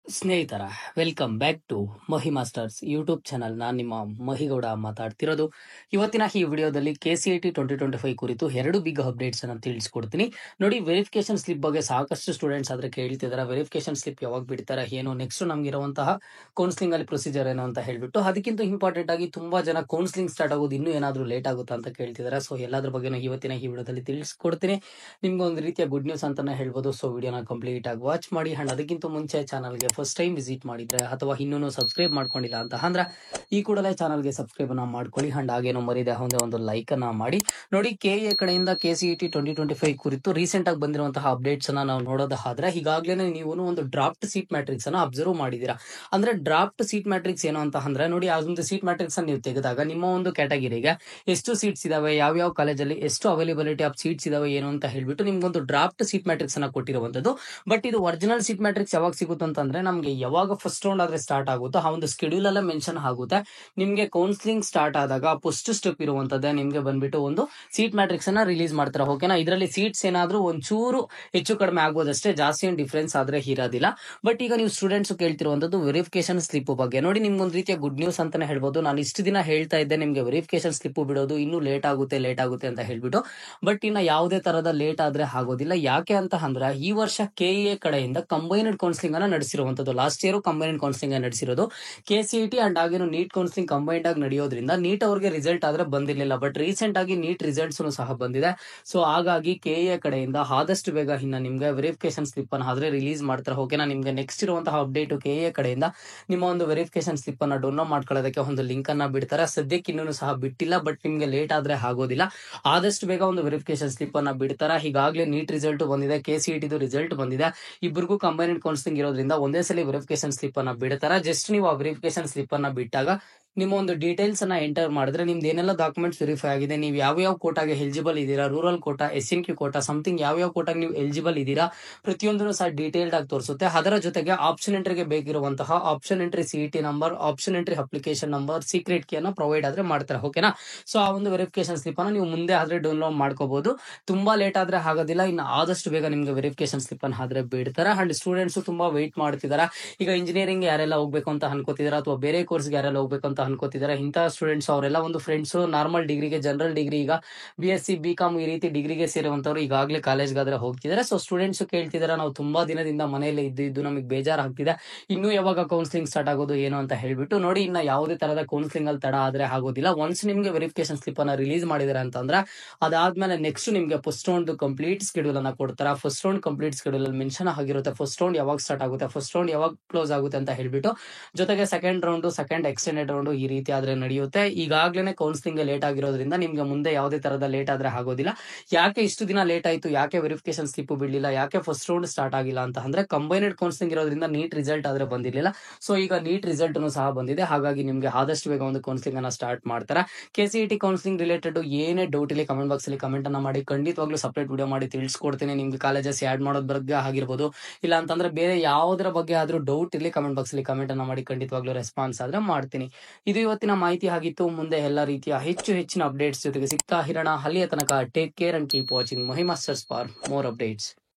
ಸ್ನೇಹಿತರ welcome back to Mahi masters YouTube channel. ನಾನು ನಿಮ್ಮ ಮಹಿಗೌಡ ಮಾತಾಡ್ತಿರೋದು. ಇವತ್ತಿನ ಈ ವಿಡಿಯೋದಲ್ಲಿ KCET 2025 ಕುರಿತು ಎರಡು ಬಿಗ್ ಅಪ್ಡೇಟ್ಸ್ ಅನ್ನು ತಿಳಿಸ್ಕೊಡ್ತೀನಿ. ನೋಡಿ, ವೆರಿಫಿಕೇಶನ್ ಸ್ಲಿಪ್ ಬಗ್ಗೆ ಸಾಕಷ್ಟು ಸ್ಟೂಡೆಂಟ್ಸ್ ಆದ್ರೆ ಕೇಳ್ತಿದ್ದಾರೆ. ವೆರಿಫಿಕೇಶನ್ ಸ್ಲಿಪ್ ಯಾವಾಗ ಬಿಡ್ತಾರೆ, ಏನು ನೆಕ್ಸ್ಟ್ ನಮ್ಗೆ ಇರುವಂತಹ ಕೌನ್ಸಿಲಿಂಗ್ ಅಲ್ಲಿ ಪ್ರೊಸೀಜರ್ ಏನು ಅಂತ ಹೇಳ್ಬಿಟ್ಟು, ಅದಕ್ಕಿಂತ ಇಂಪಾರ್ಟೆಂಟ್ ಆಗಿ ತುಂಬಾ ಜನ ಕೌನ್ಸಿಲಿಂಗ್ ಸ್ಟಾರ್ಟ್ ಆಗೋದು ಇನ್ನೂ ಏನಾದ್ರೂ ಲೇಟ್ ಆಗುತ್ತಾ ಅಂತ ಕೇಳ್ತಿದ್ದಾರೆ. ಸೊ ಎಲ್ಲಾದ್ರ ಬಗ್ಗೆ ಇವತ್ತಿನ ಈ ವಿಡಿಯೋದಲ್ಲಿ ತಿಳಿಸ್ಕೊಡ್ತೀನಿ. ನಿಮ್ಗೆ ಒಂದು ರೀತಿಯ ಗುಡ್ ನ್ಯೂಸ್ ಅಂತಾನೆ ಹೇಳ್ಬೋದು. ಸೊ ವಿಡಿಯೋನ ಕಂಪ್ಲೀಟ್ ಆಗಿ ವಾಚ್ ಮಾಡಿ. ಅಂಡ್ ಅದಕ್ಕಿಂತ ಮುಂಚೆ ಚಾನಲ್ಗೆ ಫಸ್ಟ್ ಟೈಮ್ ವಿಸಿಟ್ ಮಾಡಿದ್ರೆ ಅಥವಾ ಇನ್ನೂ ಸಬ್ಸ್ಕ್ರೈಬ್ ಮಾಡ್ಕೊಂಡಿಲ್ಲ ಅಂತ ಅಂದ್ರೆ ಈ ಕೂಡಲೇ ಚಾನಲ್ಗೆ ಸಬ್ಸ್ಕ್ರೈಬ್ ಅನ್ನ ಮಾಡ್ಕೊಳ್ಳಿ. ಅಂಡ್ ಹಾಗೇನು ಮರಿದೆ ಒಂದು ಲೈಕ್ ಅನ್ನ ಮಾಡಿ. ನೋಡಿ, KA ಕಡೆಯಿಂದ KCET 2025 ಕುರಿತು ರೀಸೆಂಟ್ ಆಗಿ ಬಂದಿರುವಂತಹ ಅಪ್ಡೇಟ್ಸ್ ಅನ್ನ ನಾವು ನೋಡೋದಾದ್ರೆ, ಈಗಾಗಲೇ ನೀವು ಒಂದು ಡ್ರಾಫ್ಟ್ ಸೀಟ್ ಮ್ಯಾಟ್ರಿಕ್ಸ್ ಅನ್ನ ಅಬ್ಸರ್ವ್ ಮಾಡಿದೀರಾ. ಅಂದ್ರೆ ಡ್ರಾಫ್ಟ್ ಸೀಟ್ ಮ್ಯಾಟ್ರಿಕ್ಸ್ ಏನು ಅಂತ ಅಂದ್ರೆ, ನೋಡಿ, ಆ ಒಂದು ಸೀಟ್ ಮ್ಯಾಟ್ರಿಕ್ಸ್ ಅನ್ನು ನೀವು ತೆಗೆದಾಗ ನಿಮ್ಮ ಒಂದು ಕ್ಯಾಟಗಿರಿಗೆ ಎಷ್ಟು ಸೀಟ್ಸ್ ಇದಾವೆ, ಯಾವ ಕಾಲೇಜಲ್ಲಿ ಎಷ್ಟು ಅವೈಲೇಬಿಲಿಟಿ ಆಫ್ ಸೀಟ್ಸ್ ಇದಾವೆ ಏನು ಅಂತ ಹೇಳ್ಬಿಟ್ಟು ನಿಮ್ಗೊಂದು ಡ್ರಾಫ್ಟ್ ಸೀಟ್ ಮ್ಯಾಟ್ರಿಕ್ಸ್ ಅನ್ನ ಕೊಟ್ಟಿರುವಂತದ್ದು. ಬಟ್ ಇದು ಒರಿಜಿನಲ್ ಸೀಟ್ ಮ್ಯಾಟ್ರಿಕ್ಸ್ ಯಾವಾಗ ಸಿಗುತ್ತೆ ಅಂತಂದ್ರೆ, ನಮ್ಗೆ ಯಾವಾಗ ಫಸ್ಟ್ ರೌಂಡ್ ಆದ್ರೆ ಸ್ಟಾರ್ಟ್ ಆಗುತ್ತೋ ಆ ಒಂದು ಸ್ಕೆಡ್ಯೂಲ್ ಅಲ್ಲೇ ಮೆನ್ಷನ್ ಆಗುತ್ತೆ. ನಿಮ್ಗೆ ಕೌನ್ಸಿಲಿಂಗ್ ಸ್ಟಾರ್ಟ್ ಆದಾಗ ಫಸ್ಟ್ ಸ್ಟೆಪ್ ಇರುವಂತದ್ದೇ ನಿಮ್ಗೆ ಬಂದ್ಬಿಟ್ಟು ಒಂದು ಸೀಟ್ ಮ್ಯಾಟ್ರಿಕ್ಸ್ ಅನ್ನ ರಿಲೀಸ್ ಮಾಡ್ತಾರೆ. ಓಕೆನಾ, ಇದರಲ್ಲಿ ಸೀಟ್ಸ್ ಏನಾದ್ರೂ ಒಂಚೂರು ಹೆಚ್ಚು ಕಡಿಮೆ ಆಗ್ಬೋದಷ್ಟೇ, ಜಾಸ್ತಿ ಏನ್ ಡಿಫ್ರೆನ್ಸ್ ಆದ್ರೆ ಇರೋದಿಲ್ಲ. ಬಟ್ ಈಗ ನೀವು ಸ್ಟೂಡೆಂಟ್ಸ್ ಕೇಳ್ತಿರುವಂತದ್ದು ವೆರಿಫಿಕೇಶನ್ ಸ್ಲಿಪ್ ಬಗ್ಗೆ. ನೋಡಿ, ನಿಮ್ಗೊಂದು ರೀತಿಯ ಗುಡ್ ನ್ಯೂಸ್ ಅಂತಾನೆ ಹೇಳ್ಬೋದು. ನಾನು ಇಷ್ಟು ದಿನ ಹೇಳ್ತಾ ಇದ್ದೆ ನಿಮ್ಗೆ ವೆರಿಫಿಕೇಶನ್ ಸ್ಲಿಪ್ ಬಿಡೋದು ಇನ್ನೂ ಲೇಟ್ ಆಗುತ್ತೆ ಅಂತ ಹೇಳ್ಬಿಟ್ಟು. ಬಟ್ ಇನ್ನ ಯಾವುದೇ ತರದ ಲೇಟ್ ಆದ್ರೆ ಆಗೋದಿಲ್ಲ. ಯಾಕೆ ಅಂತ ಅಂದ್ರೆ, ಈ ವರ್ಷ KA ಕಡೆಯಿಂದ ಕಂಬೈನ್ಡ್ ಕೌನ್ಸಿಲಿಂಗ್ ಅನ್ನ ನಡೆಸಿರುವಂತದ್ದು. ಲಾಸ್ಟ್ ಇಯರ್ ಕಂಬೈನ್ಡ್ ಕೌನ್ಸಿಲಿಂಗ್ ನಡೆಸಿರೋದು. KCET ಅಂಡ್ ಹಾಗೇನು ನೀಟ್ ಕೌನ್ಸಿಲಿಂಗ್ ಕಂಬೈನ್ಡ್ ಆಗಿ ನಡೆಯೋದ್ರಿಂದ ನೀಟ್ ಅವ್ರಿಗೆ ರಿಸಲ್ಟ್ ಆದ್ರೆ ಬಂದಿರಲಿಲ್ಲ. ಬಟ್ ರೀಸೆಂಟ್ ಆಗಿ ನೀಟ್ ರಿಸಲ್ಟ್ಸ್ ಸಹ ಬಂದಿದೆ. ಸೊ ಹಾಗಾಗಿ KA ಕಡೆಯಿಂದ ಆದಷ್ಟು ಬೇಗ ಇನ್ನ ನಿಮ್ಗೆ ವೆರಿಫಿಕೇಶನ್ ಸ್ಲಿಪ್ ಅನ್ನ ಆದ್ರೆ ರಿಲೀಸ್ ಮಾಡ್ತಾರೆ. ಓಕೆನಾ, ನಿಮ್ಗೆ ನೆಕ್ಸ್ಟ್ ಇರುವಂತಹ ಅಪ್ಡೇಟ್ KA ಕಡೆಯಿಂದ ನಿಮ್ಮ ಒಂದು ವೆರಿಫಿಕೇಶನ್ ಸ್ಲಿಪ್ ಅನ್ನ ಡೌನ್ಲೋಡ್ ಮಾಡ್ಕೊಳ್ಳೋದಕ್ಕೆ ಒಂದು ಲಿಂಕ್ ಅನ್ನ ಬಿಡ್ತಾರೆ. ಸದ್ಯಕ್ಕೆ ಇನ್ನೂ ಸಹ ಬಿಟ್ಟಿಲ್ಲ, ಬಟ್ ನಿಮ್ಗೆ ಲೇಟ್ ಆದ್ರೆ ಆಗೋದಿಲ್ಲ. ಆದಷ್ಟು ಬೇಗ ಒಂದು ವೆರಿಫಿಕೇಶನ್ ಸ್ಲಿಪ್ ಅನ್ನ ಬಿಡ್ತಾರೆ. ಈಗಾಗಲೇ ನೀಟ್ ರಿಸಲ್ಟ್ ಬಂದಿದೆ, KCET ರಿಸಲ್ಟ್ ಬಂದಿದೆ. ಇಬ್ಬರಿಗೂ ಕಂಬೈನ್ಡ್ ಕೌನ್ಸಿಲಿಂಗ್ ಇರೋದ್ರಿಂದ ಒಂದೇ ಸಲ ವೆರಿಫಿಕೇಶನ್ ಸ್ಲಿಪ್ ಅನ್ನ ಬಿಡ್ತಾರೆ. ಜಸ್ಟ್ ನೀವು ಆ ವೆರಿಫಿಕೇಶನ್ ಸ್ಲಿಪ್ ಅನ್ನ ಬಿಟ್ಟಾಗ ನಿಮ್ಮ ಒಂದು ಡೀಟೇಲ್ಸ್ ಅನ್ನ ಎಂಟರ್ ಮಾಡಿದ್ರೆ ನಿಮ್ದು ಏನೆಲ್ಲ ಡಾಕ್ಯುಮೆಂಟ್ಸ್ ವೆರಿಫೈ ಆಗಿದೆ, ನೀವು ಯಾವ ಕೋಟಾಗೆ ಎಲಿಜಿಬಲ್ ಇದ್ದೀರಾ, rural quota, SNQ quota, something ಯಾವ ಕೋಟಾಗೆ ನೀವು ಎಲಿಜಿಬಲ್ ಇದ್ದೀರಾ, ಪ್ರತಿಯೊಂದನ್ನು ಸಹ ಡೀಟೇಲ್ಡ್ ಆಗಿ ತೋರಿಸುತ್ತೆ. ಅದರ ಜೊತೆಗೆ ಆಪ್ಷನ್ ಎಂಟ್ರಿಗೆ ಬೇಕಿರುವಂತಹ option entry CET number, option entry application number, secret key ಅನ್ನ ಪ್ರೊವೈಡ್ ಆದ್ರೆ ಮಾಡ್ತಾರೆ. ಓಕೆನಾ, ಸೊ ಆ ಒಂದು ವೆರಿಫಿಕೇಶನ್ ಸ್ಲಿಪ್ ಅನ್ನ ನೀವು ಮುಂದೆ ಆದ್ರೆ ಡೌನ್ಲೋಡ್ ಮಾಡ್ಕೋಬಹುದು. ತುಂಬಾ ಲೇಟ್ ಆದ್ರೆ ಆಗೋದಿಲ್ಲ. ಇನ್ನು ಆದಷ್ಟು ಬೇಗ ನಿಮ್ಗೆ ವೆರಿಫಿಕೇಶನ್ ಸ್ಲಿಪ್ ಅನ್ನ ಆದ್ರೆ ಬಿಡ್ತಾರೆ. ಅಂಡ್ ಸ್ಟೂಡೆಂಟ್ಸ್ ತುಂಬಾ ವೆಯ್ಟ್ ಮಾಡ್ತಿದ್ದಾರೆ. ಈಗ ಇಂಜಿನಿಯರಿಂಗ್ ಯಾರೆಲ್ಲ ಹೋಗ್ಬೇಕು ಅಂತ ಅನ್ಕೋತಿದಾರೆ ಅಥವಾ ಬೇರೆ ಕೋರ್ಸ್ಗೆ ಯಾರೆಲ್ಲ ಹೋಗ್ಬೇಕು ಅಂತ ಅನ್ಕೋತಿದ್ದಾರೆ, ಇಂತಹ ಸ್ಟೂಡೆಂಟ್ಸ್ ಅವರೆಲ್ಲ ಒಂದು ಫ್ರೆಂಡ್ಸ್ ನಾರ್ಮಲ್ ಡಿಗ್ರಿಗೆ, ಜನರಲ್ ಡಿಗ್ರಿ, ಈಗ BSc BCom ಈ ರೀತಿ ಡಿಗ್ರಿಗೆ ಸೇರುವಂತವ್ರು ಈಗಾಗಲೇ ಕಾಲೇಜ್ಗಾದ್ರೆ ಹೋಗ್ತಿದ್ದಾರೆ. ಸೊ ಸ್ಟೂಡೆಂಟ್ಸ್ ಕೇಳ್ತಿದಾರೆ, ನಾವು ತುಂಬಾ ದಿನದಿಂದ ಮನೆಯಲ್ಲೇ ಇದ್ದು ನಮಗೆ ಬೇಜಾರಾಗ್ತಿದೆ, ಇನ್ನೂ ಯಾವಾಗ ಕೌನ್ಸಿಲಿಂಗ್ ಸ್ಟಾರ್ಟ್ ಆಗೋದು ಏನು ಅಂತ ಹೇಳ್ಬಿಟ್ಟು. ನೋಡಿ, ಇನ್ನ ಯಾವುದೇ ತರದ ಕೌನ್ಸಿಲಿಂಗ್ ಅಲ್ಲಿ ತಡ ಆದ್ರೆ ಆಗೋದಿಲ್ಲ. ಒನ್ಸ್ ನಿಮ್ಗೆ ವೆರಿಫಿಕೇಶನ್ ಸ್ಲಿಪ್ ಅನ್ನ ರಿಲೀಸ್ ಮಾಡಿದಾರೆ ಅಂತಂದ್ರೆ, ಅದಾದ್ಮೇಲೆ ನೆಕ್ಸ್ಟ್ ನಿಮ್ಗೆ ಫಸ್ಟ್ ರೌಂಡ್ ಕಂಪ್ಲೀಟ್ ಸ್ಕೆಡ್ಯೂಲ್ ಅನ್ನ ಕೊಡ್ತಾರೆ. ಫಸ್ಟ್ ರೌಂಡ್ ಕಂಪ್ಲೀಟ್ ಸ್ಕೆಡ್ಯೂಲ್ ಅಲ್ಲಿ ಮೆನ್ಷನ್ ಆಗಿರುತ್ತೆ ಫಸ್ಟ್ ರೌಂಡ್ ಯಾವಾಗ ಸ್ಟಾರ್ಟ್ ಆಗುತ್ತೆ, ಫಸ್ಟ್ ರೌಂಡ್ ಯಾವಾಗ ಕ್ಲೋಸ್ ಆಗುತ್ತೆ ಅಂತ ಹೇಳ್ಬಿಟ್ಟು. ಜೊತೆಗೆ second round, second extended round ಈ ರೀತಿ ಆದ್ರೆ ನಡೆಯುತ್ತೆ. ಈಗಾಗಲೇ ಕೌನ್ಸಿಲಿಂಗ್ ಲೇಟ್ ಆಗಿರೋದ್ರಿಂದ ನಿಮ್ಗೆ ಮುಂದೆ ಯಾವುದೇ ತರದ ಲೇಟ್ ಆದ್ರೆ ಆಗೋದಿಲ್ಲ. ಯಾಕೆ ಇಷ್ಟು ದಿನ ಲೇಟ್ ಆಯ್ತು, ಯಾಕೆ ವೆರಿಫಿಕೇಶನ್ ಸ್ಲಿಪ್ ಬಿಡ್ಲಿಲ್ಲ, ಯಾಕೆ ಫಸ್ಟ್ ರೌಂಡ್ ಸ್ಟಾರ್ಟ್ ಆಗಿಲ್ಲ ಅಂತ ಅಂದ್ರೆ, ಕಂಬೈನ್ಡ್ ಕೌನ್ಸಿಲಿಂಗ್ ಇರೋದ್ರಿಂದ ನೀಟ್ ರಿಸಲ್ಟ್ ಆದ್ರೆ ಬಂದಿರಲಿಲ್ಲ. ಸೊ ಈಗ ನೀಟ್ ರಿಸಲ್ಟ್ ಸಹ ಬಂದಿದೆ. ಹಾಗಾಗಿ ನಿಮ್ಗೆ ಆದಷ್ಟು ಬೇಗ ಒಂದು ಕೌನ್ಸಿಲಿಂಗ್ ಅನ್ನ ಸ್ಟಾರ್ಟ್ ಮಾಡ್ತಾರೆ. KCET ಕೌನ್ಸಿಲಿಂಗ್ ರಿಲೇಟೆಡ್ ಏನೇ ಡೌಟ್ ಇಲ್ಲಿ ಕಮೆಂಟ್ ಬಾಕ್ಸ್ ಅಲ್ಲಿ ಕಮೆಂಟ್ ಅನ್ನ ಮಾಡಿ. ಖಂಡಿತವಾಗ್ಲೂ ಸಪರೇಟ್ ವಿಡಿಯೋ ಮಾಡಿ ತಿಳಿಸ್ಕೊಡ್ತೀನಿ. ನಿಮ್ಗೆ ಕಾಲೇಜಸ್ ಆಡ್ ಮಾಡೋದ್ ಬಗ್ಗೆ ಆಗಿರ್ಬೋದು, ಇಲ್ಲ ಅಂತಂದ್ರೆ ಬೇರೆ ಯಾವುದರ ಬಗ್ಗೆ ಆದ್ರೂ ಡೌಟ್ ಇರ್ಲಿ ಕಮೆಂಟ್ ಬಾಕ್ಸ್ ಅಲ್ಲಿ ಕಮೆಂಟ್ ಅನ್ನ ಮಾಡಿ. ಖಂಡಿತವಾಗ್ಲೂ ರೆಸ್ಪಾನ್ಸ್ ಆದ್ರೆ ಮಾಡ್ತೀನಿ. ಇದು ಇವತ್ತಿನ ಮಾಹಿತಿ ಆಗಿತ್ತು. ಮುಂದೆ ಎಲ್ಲ ರೀತಿಯ ಹೆಚ್ಚಿನ ಅಪ್ಡೇಟ್ಸ್ ಜೊತೆಗೆ ಸಿಗ್ತಾ ಇರೋಣ. ಅಲ್ಲಿಯ ತನಕ take care and keep watching Mahi masters for more updates.